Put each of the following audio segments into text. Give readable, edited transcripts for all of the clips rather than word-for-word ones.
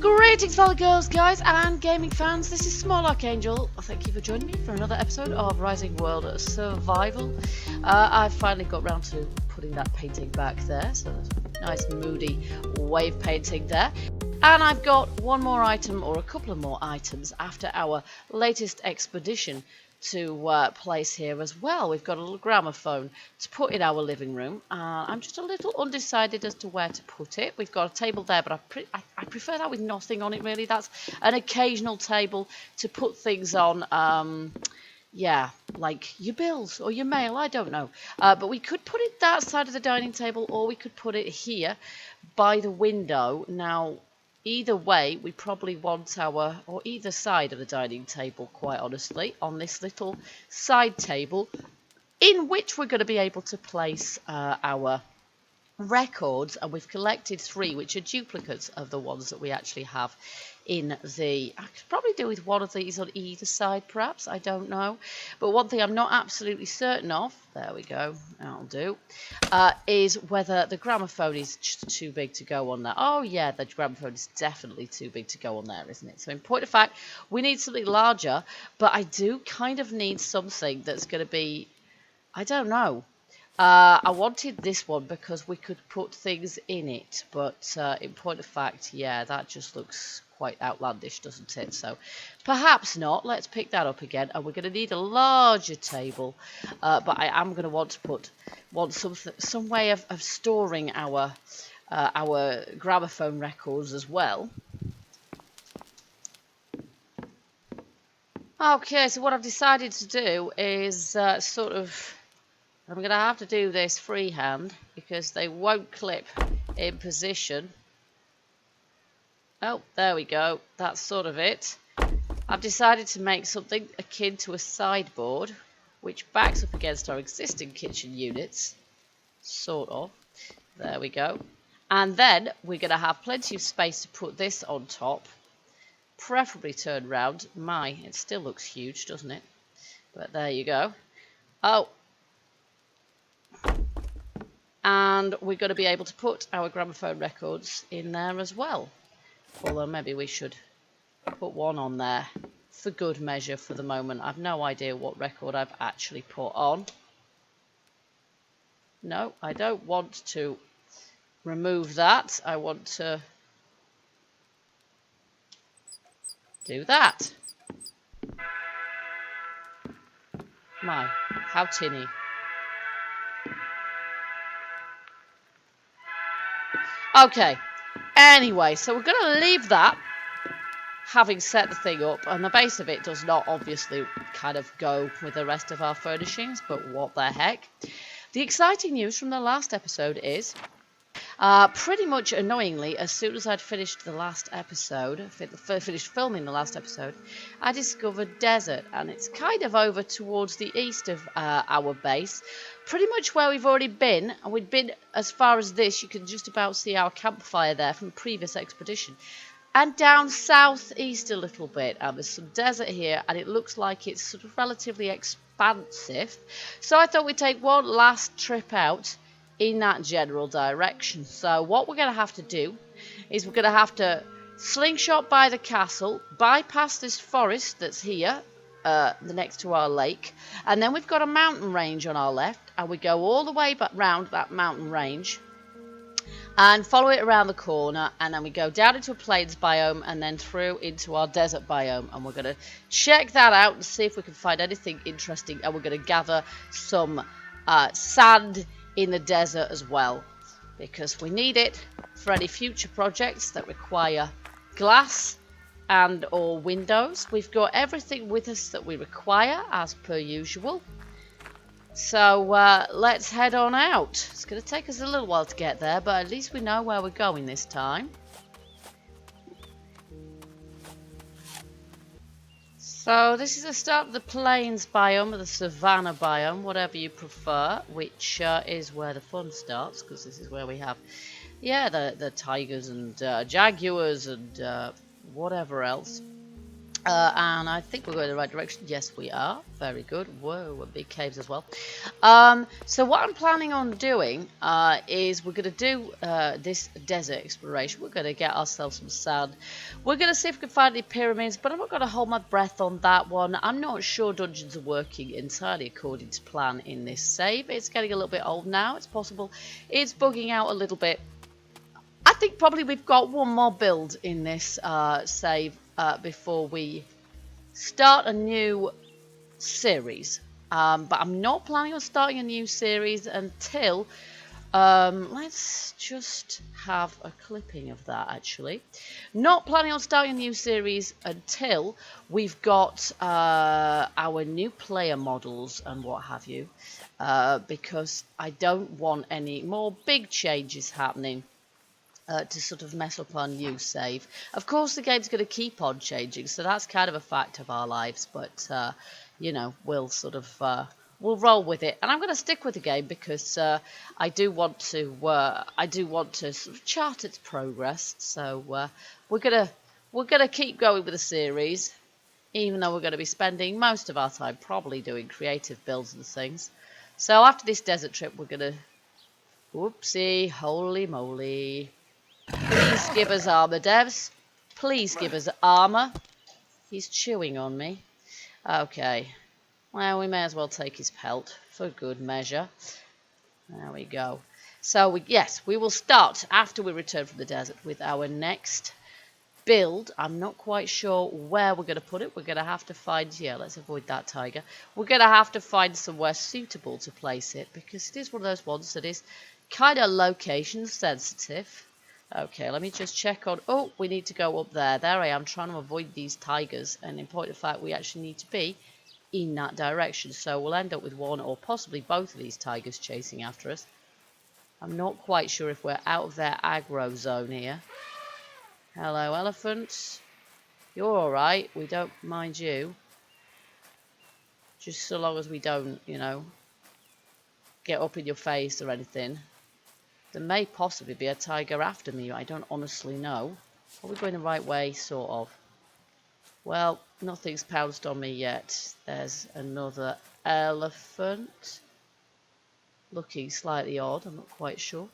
Greetings fellow girls, guys and gaming fans, this is Small Archangel. Thank you for joining me for another episode of Rising World Survival. I finally got round to putting that painting back there, so there's a nice moody wave painting there. And I've got one more item, or a couple of more items, after our latest expedition to place here as well. We've got a little gramophone to put in our living room. I'm just a little undecided as to where to put it. We've got a table there, but I prefer that with nothing on it, really. That's an occasional table to put things on. Yeah, like your bills or your mail, I don't know. But we could put it that side of the dining table, or we could put it here by the window. Now, either way, we probably want our, or either side of the dining table, quite honestly, on this little side table, in which we're going to be able to place our records, and we've collected 3, which are duplicates of the ones that we actually have in the... I could probably do with one of these on either side, perhaps, I don't know. But one thing I'm not absolutely certain of, there we go, that'll do, is whether the gramophone is just too big to go on there. Oh yeah, the gramophone is definitely too big to go on there, isn't it? So in point of fact, we need something larger, but I do kind of need something that's going to be, I don't know. I wanted this one because we could put things in it, but in point of fact, yeah, that just looks quite outlandish, doesn't it? So perhaps not. Let's pick that up again, and we're going to need a larger table, but I am going to want some way of storing our gramophone records as well. Okay, so what I've decided to do is sort of... I'm going to have to do this freehand because they won't clip in position. Oh, there we go. That's sort of it. I've decided to make something akin to a sideboard, which backs up against our existing kitchen units. Sort of. There we go. And then we're going to have plenty of space to put this on top. Preferably turned round. My, it still looks huge, doesn't it? But there you go. Oh. And we're going to be able to put our gramophone records in there as well. Although maybe we should put one on there for good measure for the moment. I've no idea what record I've actually put on. No, I don't want to remove that. I want to do that. My, how tinny. Okay, anyway, so we're going to leave that, having set the thing up, and the base of it does not obviously kind of go with the rest of our furnishings, but what the heck. The exciting news from the last episode is, pretty much annoyingly, as soon as I'd finished the last episode, finished filming the last episode, I discovered desert, and it's kind of over towards the east of our base. Pretty much where we've already been, and we'd been as far as this. You can just about see our campfire there from the previous expedition. And down southeast a little bit, and there's some desert here, and it looks like it's sort of relatively expansive. So I thought we'd take one last trip out in that general direction. So what we're going to have to do is we're going to have to slingshot by the castle, bypass this forest that's here, the next to our lake, and then we've got a mountain range on our left, and we go all the way back round that mountain range and follow it around the corner, and then we go down into a plains biome and then through into our desert biome, and we're going to check that out and see if we can find anything interesting, and we're going to gather some sand in the desert as well, because we need it for any future projects that require glass and or windows. We've got everything with us that we require as per usual. So let's head on out. It's going to take us a little while to get there, but at least we know where we're going this time. So this is the start of the plains biome, or the savannah biome, whatever you prefer, which is where the fun starts, because this is where we have, yeah, the tigers and jaguars and whatever else. And I think we're going in the right direction. Yes, we are. Very good. Whoa, big caves as well. So what I'm planning on doing is we're going to do this desert exploration. We're going to get ourselves some sand. We're going to see if we can find any pyramids, but I'm not going to hold my breath on that one. I'm not sure dungeons are working entirely according to plan in this save. It's getting a little bit old now. It's possible it's bugging out a little bit. I think probably we've got one more build in this save before we start a new series. But I'm not planning on starting a new series until... let's just have a clipping of that, actually. Not planning on starting a new series until we've got our new player models and what have you. Because I don't want any more big changes happening. To sort of mess up our new save. Of course, the game's going to keep on changing, so that's kind of a fact of our lives. But you know, we'll sort of we'll roll with it, and I'm going to stick with the game because I do want to sort of chart its progress. So we're gonna keep going with the series, even though we're going to be spending most of our time probably doing creative builds and things. So after this desert trip, we're gonna... Whoopsie, holy moly. Please give us armor, devs. Please give us armor. He's chewing on me. Okay. Well, we may as well take his pelt for good measure. There we go. So, yes, we will start after we return from the desert with our next build. I'm not quite sure where we're going to put it. We're going to have to find... Yeah, let's avoid that tiger. We're going to have to find somewhere suitable to place it because it is one of those ones that is kind of location sensitive. Okay, let me just check on... Oh, we need to go up there. There I am, trying to avoid these tigers. And in point of fact, we actually need to be in that direction. So we'll end up with one or possibly both of these tigers chasing after us. I'm not quite sure if we're out of their aggro zone here. Hello, elephants. You're alright. We don't mind you. Just so long as we don't, you know, get up in your face or anything. There may possibly be a tiger after me. I don't honestly know. Are we going the right way? Sort of. Well, nothing's pounced on me yet. There's another elephant. Looking slightly odd. I'm not quite sure.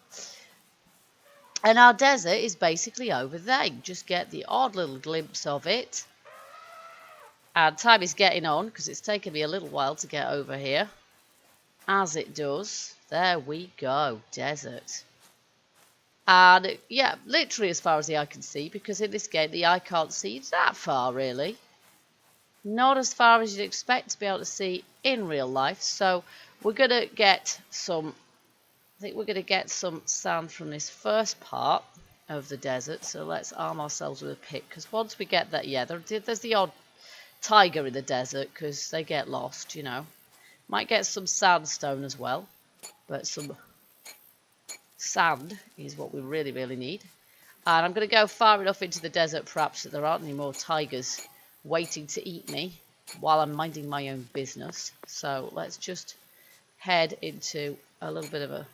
And our desert is basically over there. You just get the odd little glimpse of it. And time is getting on because it's taken me a little while to get over here. As it does. There we go. Desert. And yeah, literally as far as the eye can see, because in this game the eye can't see that far really. Not as far as you'd expect to be able to see in real life. So we're going to get some, I think we're going to get some sand from this first part of the desert. So let's arm ourselves with a pick, because once we get that, yeah, there's the odd tiger in the desert because they get lost, you know. Might get some sandstone as well, but some sand is what we really, really need. And I'm going to go far enough into the desert perhaps that there aren't any more tigers waiting to eat me while I'm minding my own business. So let's just head into a little bit of a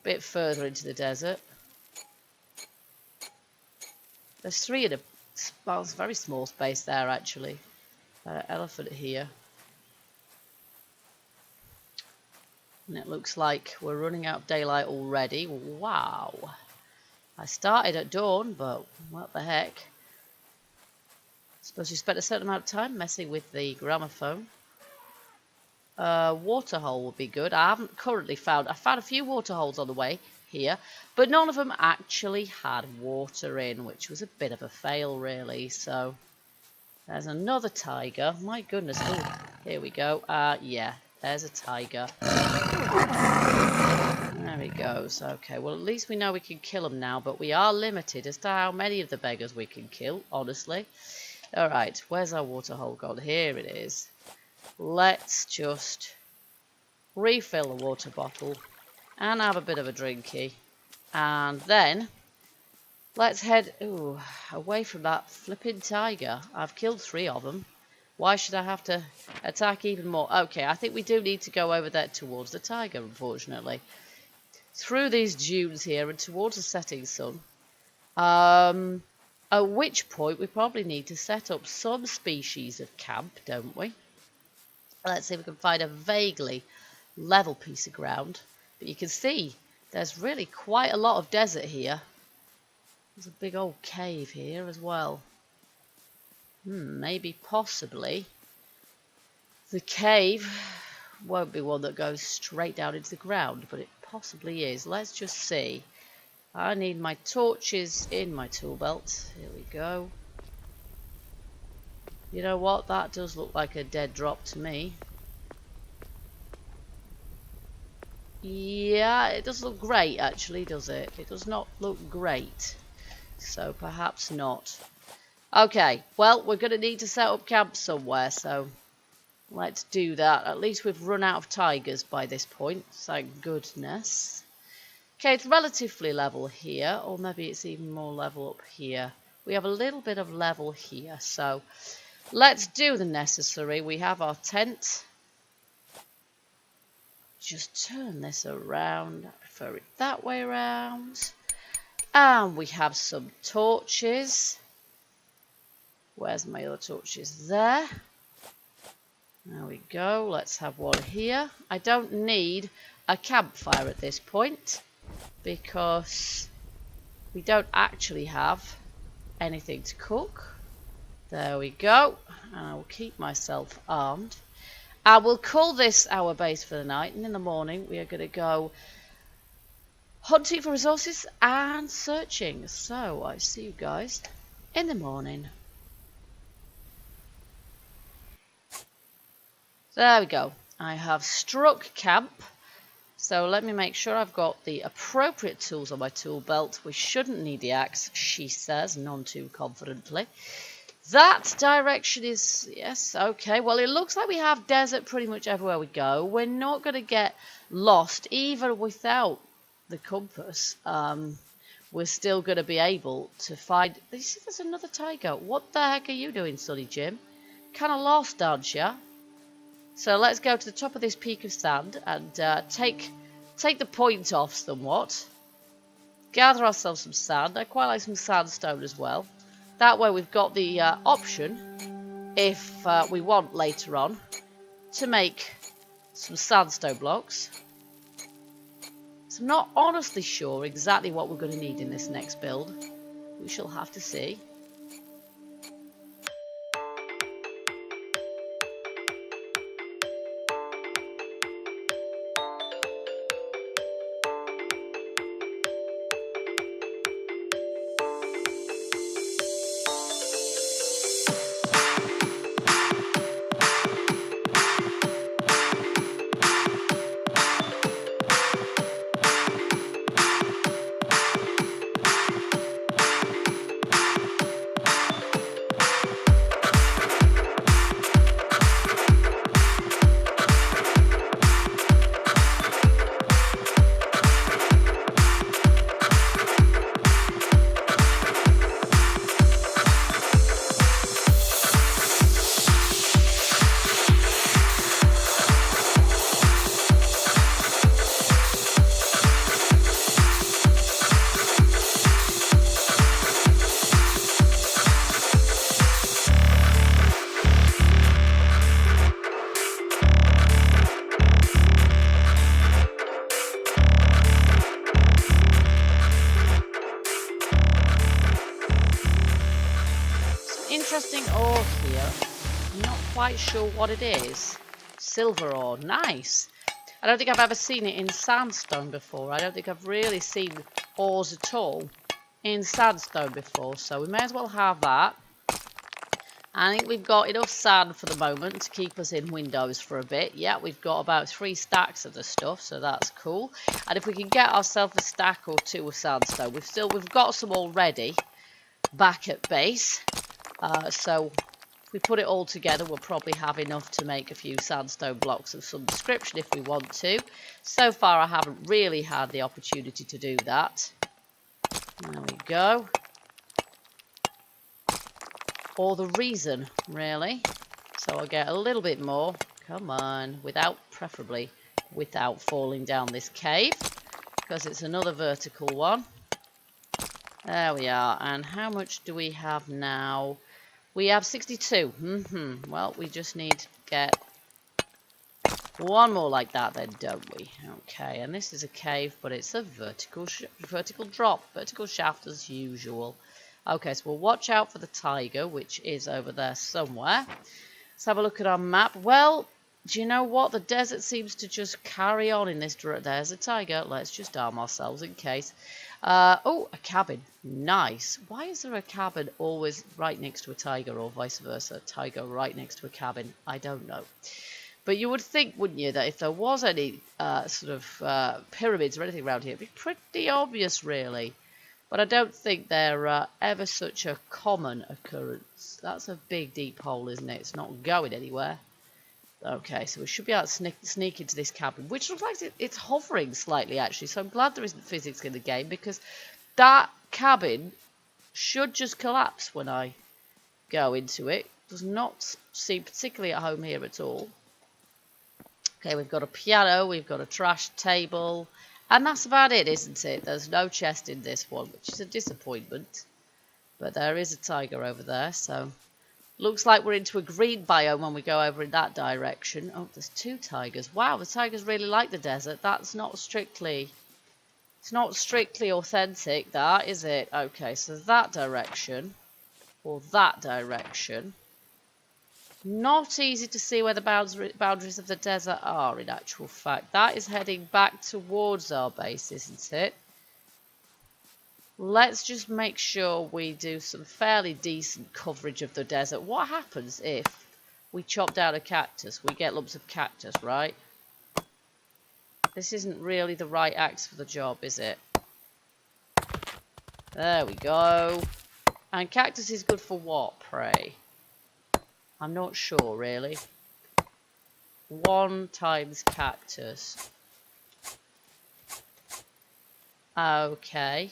bit further into the desert. There's three in a very small space there actually. Elephant here. And it looks like we're running out of daylight already. Wow. I started at dawn, but what the heck. Suppose you spent a certain amount of time messing with the gramophone. Waterhole would be good. I haven't currently found... I found a few waterholes on the way here, but none of them actually had water in, which was a bit of a fail, really. So, there's another tiger. My goodness. Ooh, here we go. Yeah, there's a tiger. There he goes. Okay, well, at least we know we can kill him now, but we are limited as to how many of the beggars we can kill, honestly. Alright, where's our waterhole gone? Here it is. Let's just refill the water bottle and have a bit of a drinky. And then, let's head away from that flipping tiger. I've killed 3 of them. Why should I have to attack even more? Okay, I think we do need to go over there towards the tiger, unfortunately. Through these dunes here and towards the setting sun. At which point we probably need to set up some species of camp, don't we? Let's see if we can find a vaguely level piece of ground. But you can see there's really quite a lot of desert here. There's a big old cave here as well. Maybe possibly the cave won't be one that goes straight down into the ground, but it possibly is. Let's just see. I need my torches in my tool belt. Here we go. You know what? That does look like a dead drop to me. Yeah, it does look great actually, does it? It does not look great. So perhaps not. Okay, well, we're going to need to set up camp somewhere, so let's do that. At least we've run out of tigers by this point, thank goodness. Okay, it's relatively level here, or maybe it's even more level up here. We have a little bit of level here, so let's do the necessary. We have our tent. Just turn this around. I prefer it that way around. And we have some torches. Where's my other torches? There. There we go. Let's have one here. I don't need a campfire at this point because we don't actually have anything to cook. There we go. And I will keep myself armed. I will call this our base for the night, and in the morning we are going to go hunting for resources and searching. So I see you guys in the morning. There we go. I have struck camp. So let me make sure I've got the appropriate tools on my tool belt. We shouldn't need the axe, she says, none too confidently. That direction is, yes, okay. Well, it looks like we have desert pretty much everywhere we go. We're not going to get lost even without the compass. We're still going to be able to find... You see there's another tiger. What the heck are you doing, Sonny Jim? Kind of lost, aren't you? So let's go to the top of this peak of sand and take the point off somewhat. Gather ourselves some sand. I quite like some sandstone as well. That way we've got the option, if we want later on, to make some sandstone blocks. So I'm not honestly sure exactly what we're going to need in this next build. We shall have to see. Interesting ore here. I'm not quite sure what it is. Silver ore, nice. I don't think I've ever seen it in sandstone before. I don't think I've really seen ores at all in sandstone before, so we may as well have that. I think we've got enough sand for the moment to keep us in windows for a bit. Yeah, we've got about 3 stacks of the stuff, so that's cool. And if we can get ourselves a stack or 2 of sandstone, we've got some already back at base. So if we put it all together, we'll probably have enough to make a few sandstone blocks of some description if we want to. So far, I haven't really had the opportunity to do that. There we go. Or the reason, really. So I'll get a little bit more. Come on, preferably without falling down this cave, because it's another vertical one. There we are. And how much do we have now? We have 62. Well, we just need to get one more like that then, don't we? Okay, and this is a cave, but it's a vertical drop, vertical shaft as usual. Okay, so we'll watch out for the tiger, which is over there somewhere. Let's have a look at our map. Well, do you know what? The desert seems to just carry on in this direction. There's a tiger. Let's just arm ourselves in case. Oh, a cabin. Nice. Why is there a cabin always right next to a tiger, or vice versa? A tiger right next to a cabin? I don't know. But you would think, wouldn't you, that if there was any pyramids or anything around here, it'd be pretty obvious, really. But I don't think they're ever such a common occurrence. That's a big, deep hole, isn't it? It's not going anywhere. Okay, so we should be able to sneak into this cabin, which looks like it's hovering slightly, actually. So I'm glad there isn't physics in the game, because that cabin should just collapse when I go into it. Does not seem particularly at home here at all. Okay, we've got a piano, we've got a trash table, and that's about it, isn't it? There's no chest in this one, which is a disappointment. But there is a tiger over there, so looks like we're into a green biome when we go over in that direction. Oh, there's two tigers. Wow, the tigers really like the desert. That's not strictly... It's not strictly authentic, that, is it? Okay, so that direction, or that direction. Not easy to see where the boundaries of the desert are, in actual fact. That is heading back towards our base, isn't it? Let's just make sure we do some fairly decent coverage of the desert. What happens if we chop down a cactus? We get lumps of cactus, right? This isn't really the right axe for the job, is it? There we go. And cactus is good for what, pray? I'm not sure, really. 1 times cactus. Okay.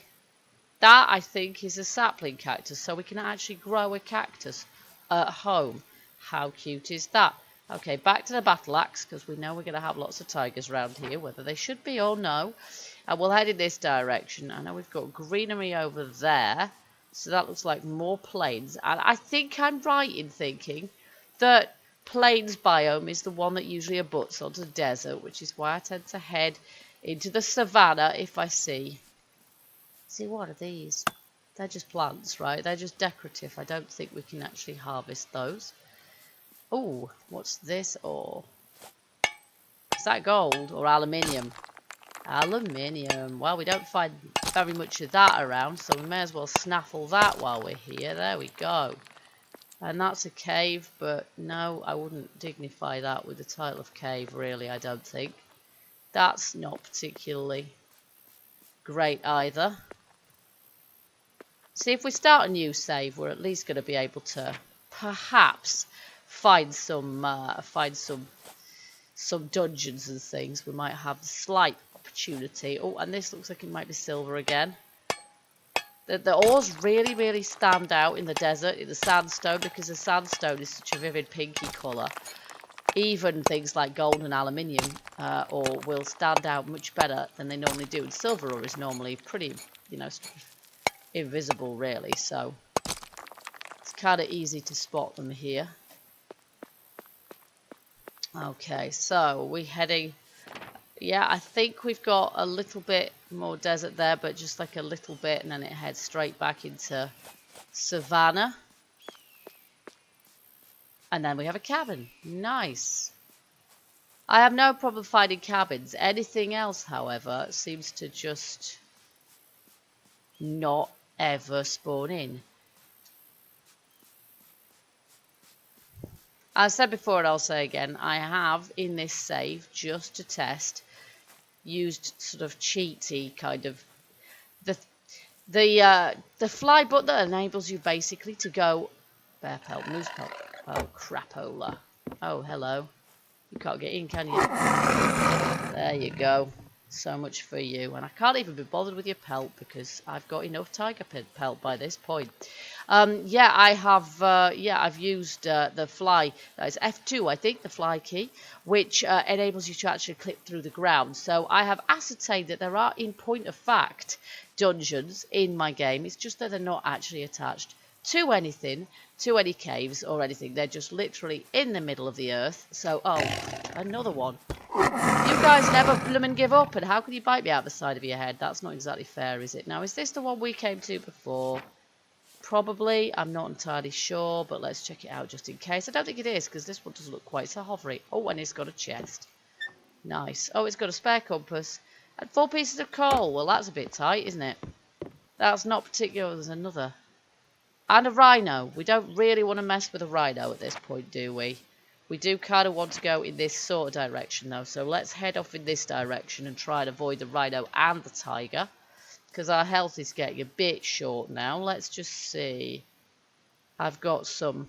That, I think, is a sapling cactus, so we can actually grow a cactus at home. How cute is that? Okay, back to the battle axe, because we know we're going to have lots of tigers around here, whether they should be or no. And we'll head in this direction. I know we've got greenery over there, so that looks like more plains. And I think I'm right in thinking that plains biome is the one that usually abuts onto the desert, which is why I tend to head into the savannah if I see... See, what are these? They're just plants, right? They're just decorative. I don't think we can actually harvest those. Oh, what's this ore? Is that gold or aluminium? Aluminium. Well, we don't find very much of that around, so we may as well snaffle that while we're here. There we go. And that's a cave, but no, I wouldn't dignify that with the title of cave, really, I don't think. That's not particularly great either. See, if we start a new save, we're at least going to be able to perhaps find some dungeons and things. We might have a slight opportunity. Oh, and this looks like it might be silver again. The ores really, really stand out in the desert, in the sandstone, because the sandstone is such a vivid pinky colour. Even things like gold and aluminium ore will stand out much better than they normally do. And silver ore is normally pretty, you know, invisible, really. So it's kind of easy to spot them here. Okay, so we're heading... Yeah, I think we've got a little bit more desert there, but just like a little bit, and then it heads straight back into savannah. And then we have a cabin. Nice. I have no problem finding cabins. Anything else, however, seems to just not ever spawn in. I said before, and I'll say again, I have in this save, just to test, used sort of cheaty kind of the fly button that enables you basically to go bear pelt, moose pelt. Oh crapola! Oh hello, you can't get in, can you? There you go. So much for you, and I can't even be bothered with your pelt because I've got enough tiger pelt by this point. Yeah, I have. Yeah, I've used the fly. It's F2, I think, the fly key, which enables you to actually clip through the ground. So I have ascertained that there are, in point of fact, dungeons in my game. It's just that they're not actually attached to anything, to any caves or anything. They're just literally in the middle of the earth. So, oh, another one. You guys never bloomin' give up, and how can you bite me out the side of your head? That's not exactly fair, is it? Now, is this the one we came to before? Probably. I'm not entirely sure, but let's check it out just in case. I don't think it is, because this one doesn't look quite so hovery. Oh, and it's got a chest. Nice. Oh, it's got a spare compass. And 4 pieces of coal. Well, that's a bit tight, isn't it? That's not particular. There's another. And a rhino. We don't really want to mess with a rhino at this point, do we? We do kind of want to go in this sort of direction, though. So let's head off in this direction and try and avoid the rhino and the tiger. Because our health is getting a bit short now. Let's just see. I've got some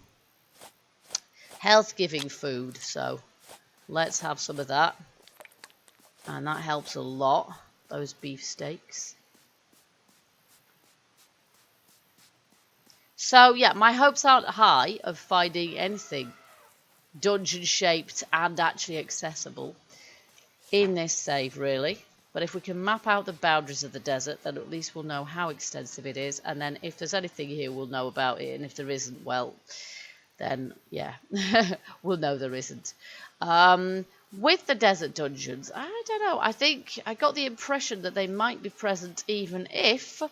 health-giving food, so let's have some of that. And that helps a lot, those beefsteaks. So, yeah, my hopes aren't high of finding anything dungeon-shaped and actually accessible in this save, really. But if we can map out the boundaries of the desert, then at least we'll know how extensive it is. And then if there's anything here, we'll know about it. And if there isn't, well, then, yeah, we'll know there isn't. With the desert dungeons, I don't know. I think I got the impression that they might be present even if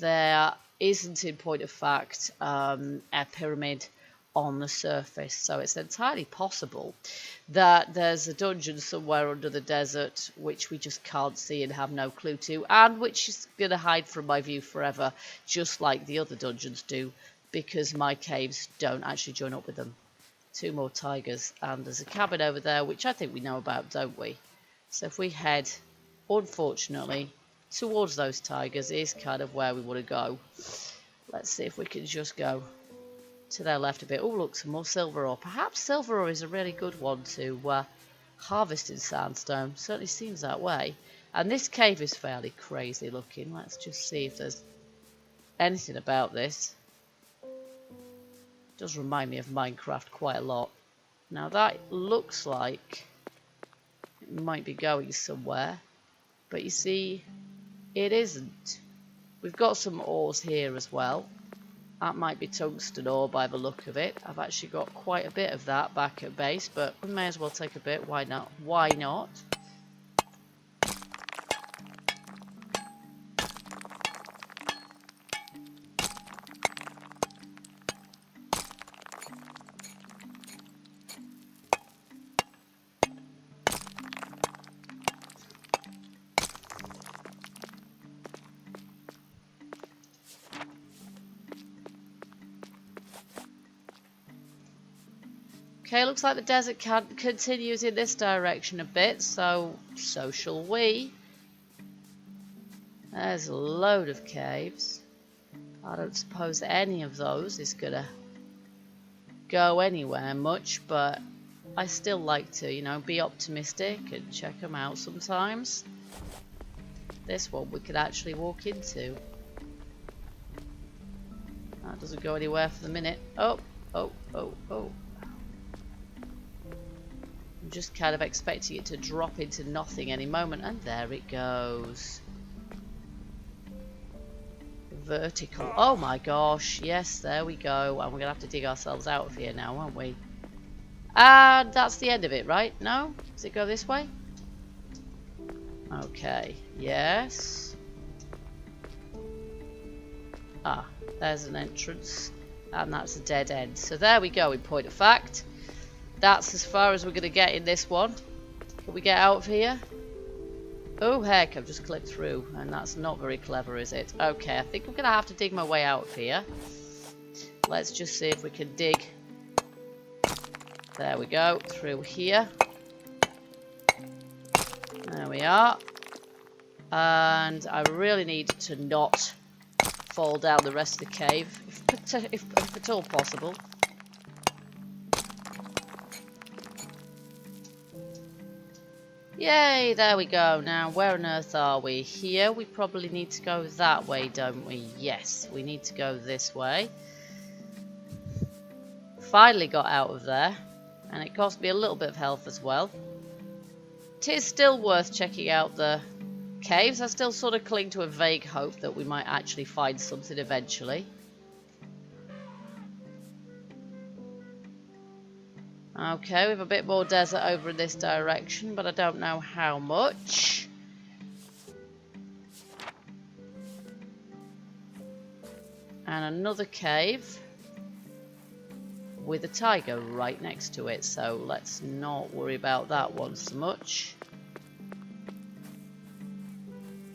there isn't, in point of fact, a pyramid on the surface. So it's entirely possible that there's a dungeon somewhere under the desert which we just can't see and have no clue to, and which is going to hide from my view forever, just like the other dungeons do, because my caves don't actually join up with them. 2 more tigers, and there's a cabin over there which I think we know about, don't we? So if we head, unfortunately, towards those tigers is kind of where we want to go. Let's see if we can just go to their left a bit. Oh, look, some more silver ore. Perhaps silver ore is a really good one to harvest in sandstone. Certainly seems that way. And this cave is fairly crazy looking. Let's just see if there's anything about this. It does remind me of Minecraft quite a lot. Now that looks like it might be going somewhere, but you see, it isn't. We've got some ores here as well. That might be tungsten ore by the look of it. I've actually got quite a bit of that back at base, but we may as well take a bit. Why not? Why not? Okay, looks like the desert continues in this direction a bit, so shall we. There's a load of caves. I don't suppose any of those is gonna go anywhere much, but I still like to, you know, be optimistic and check them out sometimes. This one we could actually walk into. That doesn't go anywhere for the minute. Oh. I'm just kind of expecting it to drop into nothing any moment, and there it goes. Vertical. Oh my gosh, yes, there we go. And we're gonna have to dig ourselves out of here now, aren't we? And that's the end of it, right? No? Does it go this way? Okay, yes. Ah, there's an entrance, and that's a dead end. So there we go, in point of fact. That's as far as we're going to get in this one. Can we get out of here? Oh heck, I've just clipped through, and that's not very clever, is it? Okay, I think I'm going to have to dig my way out of here. Let's just see if we can dig. There we go, through here. There we are. And I really need to not fall down the rest of the cave, if at all possible. Yay, there we go. Now, where on earth are we? Here, we probably need to go that way, don't we? Yes, we need to go this way. Finally got out of there, and it cost me a little bit of health as well. It is still worth checking out the caves. I still sort of cling to a vague hope that we might actually find something eventually. Okay, we have a bit more desert over in this direction, but I don't know how much. And another cave with a tiger right next to it, so let's not worry about that one so much.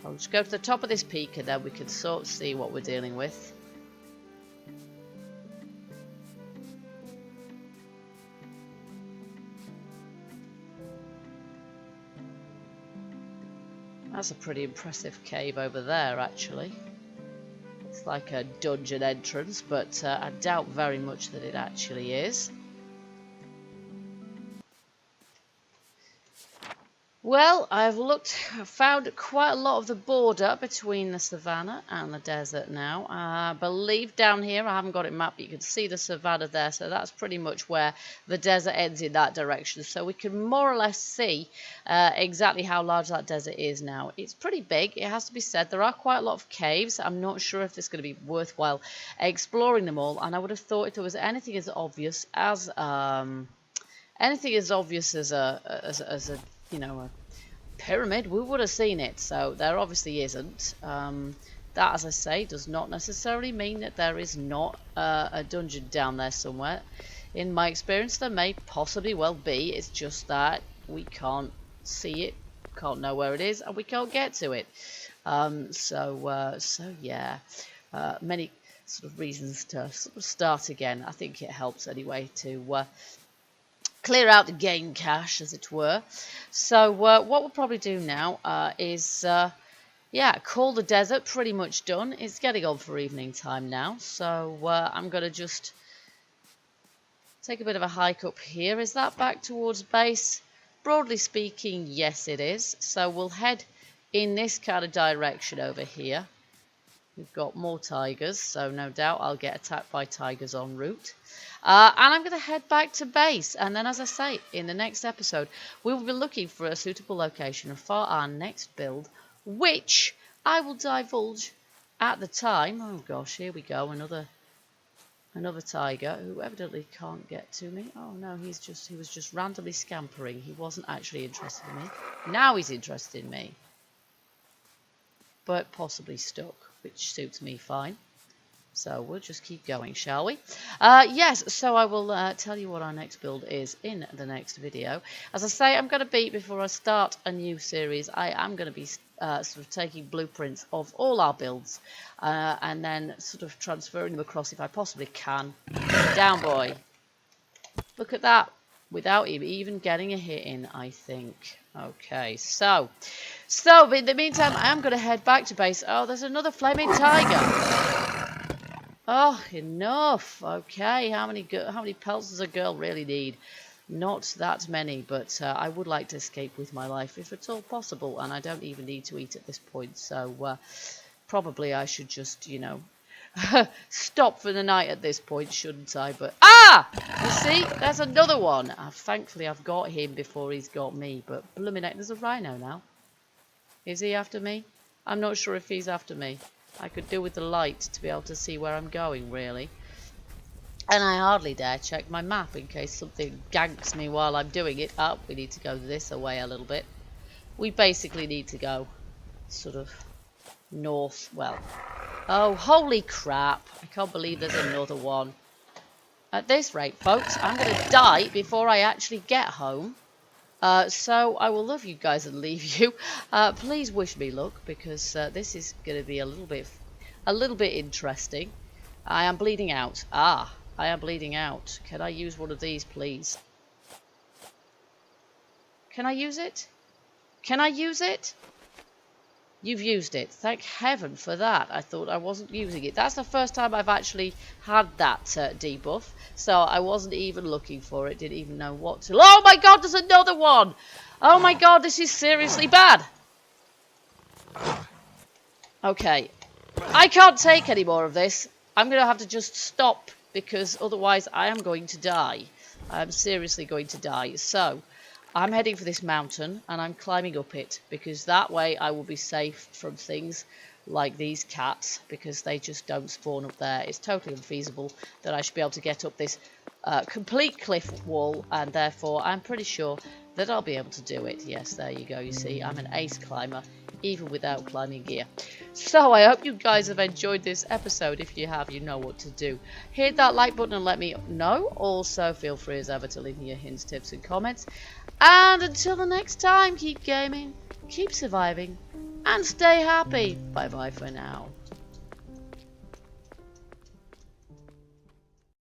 I'll just go to the top of this peak and then we can sort of see what we're dealing with. That's a pretty impressive cave over there, actually. It's like a dungeon entrance, but I doubt very much that it actually is. Well, I've found quite a lot of the border between the savannah and the desert now. I believe down here, I haven't got it mapped, but you can see the savannah there, so that's pretty much where the desert ends in that direction. So we can more or less see exactly how large that desert is now. It's pretty big, it has to be said. There are quite a lot of caves. I'm not sure if it's going to be worthwhile exploring them all, and I would have thought if there was anything as obvious as a you know, a pyramid, we would have seen it. So there obviously isn't. That, as I say, does not necessarily mean that there is not a dungeon down there somewhere. In my experience, there may possibly well be. It's just that we can't see it, can't know where it is, and we can't get to it. So yeah, many sort of reasons to sort of start again. I think it helps anyway to clear out the game cache, as it were. So what we'll probably do now is, yeah, call the desert pretty much done. It's getting on for evening time now, so I'm going to just take a bit of a hike up here. Is that back towards base? Broadly speaking, yes it is. So we'll head in this kind of direction over here. We've got more tigers, so no doubt I'll get attacked by tigers en route. And I'm going to head back to base. And then, as I say, in the next episode, we will be looking for a suitable location for our next build, which I will divulge at the time. Oh gosh, here we go, another tiger who evidently can't get to me. Oh no, he was just randomly scampering. He wasn't actually interested in me. Now he's interested in me, but possibly stuck, which suits me fine. So we'll just keep going, shall we? Yes, so I will tell you what our next build is in the next video. As I say, I'm going to be, before I start a new series, I am going to be sort of taking blueprints of all our builds and then sort of transferring them across if I possibly can. Down, boy. Look at that. Without him even getting a hit in, I think. Okay, so in the meantime, I am going to head back to base. Oh, there's another flaming tiger. Oh, enough. Okay, how many pelts does a girl really need? Not that many, but I would like to escape with my life if at all possible, and I don't even need to eat at this point, so probably I should just, you know, stop for the night at this point, shouldn't I? But you see, there's another one. Thankfully, I've got him before he's got me, but blooming heck, there's a rhino now. Is he after me? I'm not sure if he's after me. I could do with the light to be able to see where I'm going, really. And I hardly dare check my map in case something ganks me while I'm doing it. Oh, we need to go this away a little bit. We basically need to go sort of north. Well, oh, holy crap. I can't believe there's another one. At this rate, folks, I'm going to die before I actually get home. So I will love you guys and leave you. Please wish me luck, because this is going to be a little bit interesting. I am bleeding out. I am bleeding out. Can I use one of these, please? Can I use it? Can I use it? You've used it. Thank heaven for that. I thought I wasn't using it. That's the first time I've actually had that debuff. So I wasn't even looking for it. Didn't even know what to... Oh my god, there's another one! Oh my god, this is seriously bad. Okay. I can't take any more of this. I'm going to have to just stop, because otherwise I am going to die. I'm seriously going to die. So, I'm heading for this mountain and I'm climbing up it because that way I will be safe from things like these cats because they just don't spawn up there. It's totally unfeasible that I should be able to get up this complete cliff wall, and therefore I'm pretty sure that I'll be able to do it. Yes, there you go. You see, I'm an ace climber even without climbing gear. So I hope you guys have enjoyed this episode. If you have, you know what to do. Hit that like button and let me know. Also, feel free as ever to leave me your hints, tips and comments. And until the next time, keep gaming, keep surviving, and stay happy. Bye bye for now.